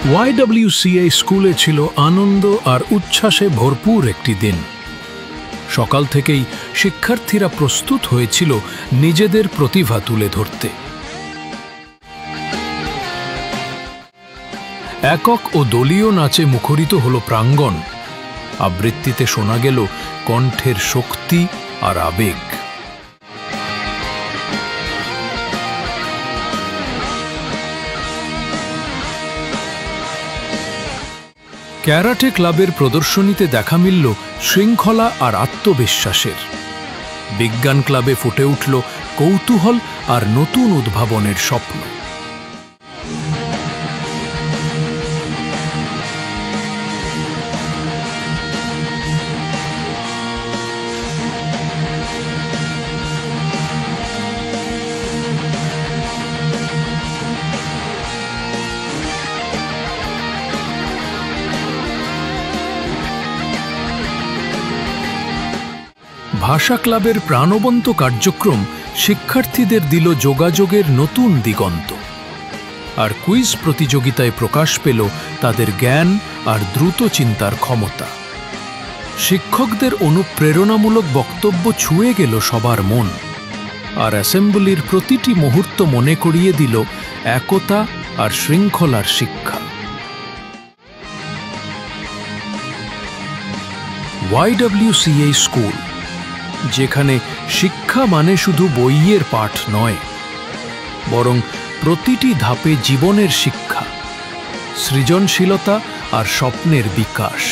YWCA স্কুলে ছিল আনন্দ আর উচ্ছ্বাসে ভরপুর একটি দিন। সকাল থেকেই শিক্ষার্থীরা প্রস্তুত হয়েছিল নিজেদের প্রতিভা তুলে ধরতে। একক ও দলীয় নাচে মুখরিত হল প্রাঙ্গণ। আবৃত্তিতে শোনা গেল কণ্ঠের শক্তি আর আবেগ। ক্যারাটে ক্লাবের প্রদর্শনীতে দেখা মিলল শৃঙ্খলা আর আত্মবিশ্বাসের। বিজ্ঞান ক্লাবে ফুটে উঠল কৌতূহল আর নতুন উদ্ভাবনের স্বপ্ন। ভাষা ক্লাবের প্রাণবন্ত কার্যক্রম শিক্ষার্থীদের দিল যোগাযোগের নতুন দিগন্ত। আর কুইজ প্রতিযোগিতায় প্রকাশ পেল তাদের জ্ঞান আর দ্রুত চিন্তার ক্ষমতা। শিক্ষকদের অনুপ্রেরণামূলক বক্তব্য ছুঁয়ে গেল সবার মন। আর অ্যাসেম্বলির প্রতিটি মুহূর্ত মনে করিয়ে দিল একতা আর শৃঙ্খলার শিক্ষা। YWCA স্কুল, যেখানে শিক্ষা মানে শুধু বইয়ের পাঠ নয়, বরং প্রতিটি ধাপে জীবনের শিক্ষা, সৃজনশীলতা আর স্বপ্নের বিকাশ।